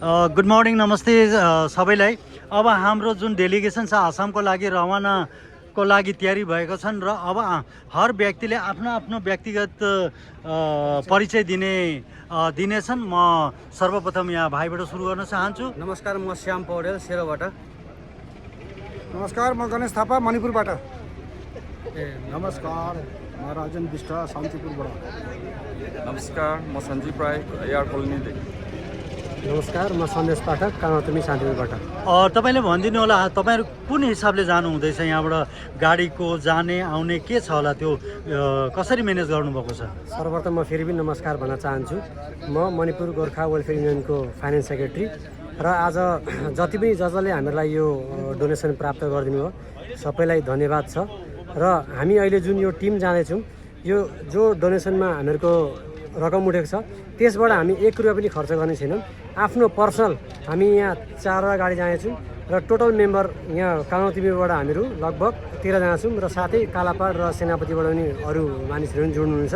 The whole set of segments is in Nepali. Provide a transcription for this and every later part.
गुड मर्निङ नमस्ते सबैलाई। अब हाम्रो जुन डेलिगेसन छ आसामको लागि रवानाको लागि तयारी भएको छन् र अब हर व्यक्तिले आफ्नो आफ्नो व्यक्तिगत परिचय दिनेछन्। म सर्वप्रथम यहाँ भाइबाट सुरु गर्न चाहन्छु। नमस्कार, म श्याम पौडेल सेरोबाट। नमस्कार, म गणेश थापा मणिपुरबाट। नमस्कार, म राजन विष्ट शान्तिपुरबाट। नमस्कार, म सञ्जीव राई एआर कोलोनीदेखि। नमस्कार, म सन्देश पाठक कामातुमी शान्तिपुरबाट। तपाईँले भनिदिनु होला तपाईँहरू कुन हिसाबले जानु हुँदैछ यहाँबाट? गाडीको जाने आउने के छ होला, त्यो कसरी म्यानेज गर्नुभएको छ? सर्वप्रथम म फेरि पनि नमस्कार भन्न चाहन्छु। म मणिपुर गोर्खा वेलफेयर युनियनको फाइनेन्स सेक्रेटरी र आज जति पनि जसले हामीलाई यो डोनेसन प्राप्त गरिदिनु भयो सबैलाई धन्यवाद छ। र हामी अहिले जुन यो टिम जाँदैछौँ, यो जो डोनेसनमा हामीहरूको रकम उठेको छ त्यसबाट हामी 1 रुपियाँ पनि खर्च गर्ने छैनौँ। आफ्नो पर्सनल हामी यहाँ 4 गाडी जानेछौँ र टोटल मेम्बर यहाँ कामातुमीबाट हामीहरू लगभग 13 जना छौँ र साथै कालापाड र सेनापतिबाट पनि अरू मानिसहरू पनि जोड्नुहुन्छ।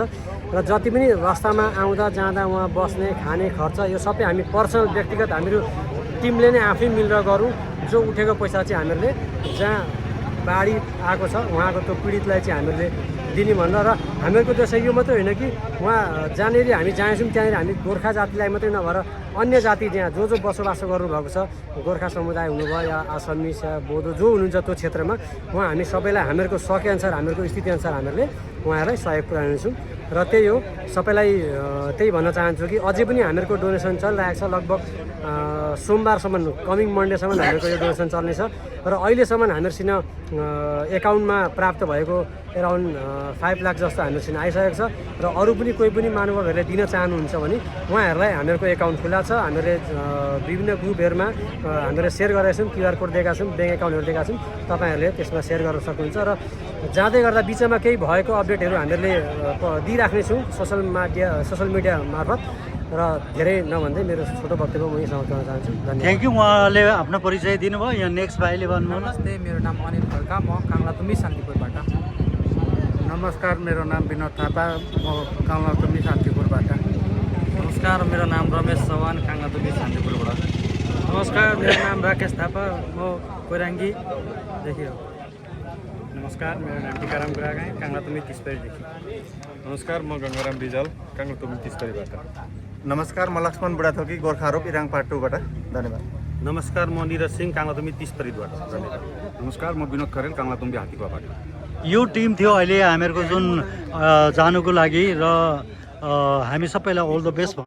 र जति पनि रास्तामा आउँदा जाँदा उहाँ बस्ने खाने खर्च यो सबै हामी पर्सनल व्यक्तिगत हामीहरू टिमले नै आफै मिलेर गरौँ। जो उठेको पैसा चाहिँ हामीहरूले जहाँ बाढी आएको छ उहाँको त्यो पीडितलाई चाहिँ हामीहरूले दिने भनेर। र हामीहरूको उद्देश्य यो मात्रै होइन कि उहाँ जहाँनिर हामी जानेछौँ त्यहाँनिर हामी गोर्खा जातिलाई मात्रै नभएर अन्य जाति त्यहाँ जो बसोबासो गर्नुभएको छ, गोर्खा समुदाय हुनुभयो या आसामिस या बोडो जो हुनुहुन्छ त्यो क्षेत्रमा उहाँ हामी सबैलाई हामीहरूको सकेअनुसार हामीहरूको स्थितिअनुसार हामीहरूले उहाँहरूलाई सहयोग पुर्याउनेछौँ। र त्यही हो, सबैलाई त्यही भन्न चाहन्छु कि अझै पनि हामीहरूको डोनेसन चलिरहेको छ। लगभग सोमबारसम्म कमिङ मन्डेसम्म हामीहरूको यो डोनेसन चल्नेछ। र अहिलेसम्म हामीहरूसँग एकाउन्टमा प्राप्त भएको एराउन्ड 5 लाख जस्तो हामीहरूसँग आइसकेको छ। र अरू पनि कोही पनि महानुभावहरूले दिन चाहनुहुन्छ भने उहाँहरूलाई हामीहरूको एकाउन्ट खुला छ। हामीहरूले विभिन्न ग्रुपहरूमा हामीले सेयर गरेका छौँ, QR कोड दिएका छौँ, ब्याङ्क एकाउन्टहरू दिएका छौँ, तपाईँहरूले त्यसमा सेयर गर्न सक्नुहुन्छ। र जाँदै गर्दा बिचमा केही भएको अपडेटहरू हामीहरूले दिइराख्नेछौँ सोसल मिडिया मार्फत। र धेरै नभन्दै मेरो छोटो वक्तव्य म यहीँ समाप्त गर्न चाहन्छु। धन्यवाद। Thank you. उहाँले आफ्नो परिचय दिनुभयो। यहाँ नेक्स्ट भाइले भन्नु। नमस्ते, मेरो नाम अनिल खड्का, म कामलातुमी शान्तिपुरबाट। नमस्कार, मेरो नाम विनोद थापा, म कामलातुमी शान्तिपुरबाट। नमस्कार, मेरो नाम रमेश चौहान, कामलातुमी शान्तिपुरबाट। नमस्कार, मेरो नाम राकेश थापा, म कोइराङ्गीदेखि हो। नमस्कार, मेरो नाम टिकाराम गुरागाई, काङ्लातुमी 30 नमस्कार, म गङ्गाराम रिजाल, काङ्लातुमी 30 नमस्कार, म लक्ष्मण बुढाथोकी, गोर्खा रोप इराङ पार्ट 2 बाट। धन्यवाद। नमस्कार, म निरज सिंह काङ्लातुमी 30 बाट। धन्यवाद। नमस्कार, म विनोद खरेल काङ्लातुमी हात्तीकुवाबाट। यो टिम थियो अहिले हामीहरूको जुन जानुको लागि। र हामी सबैलाई अल द बेस्ट।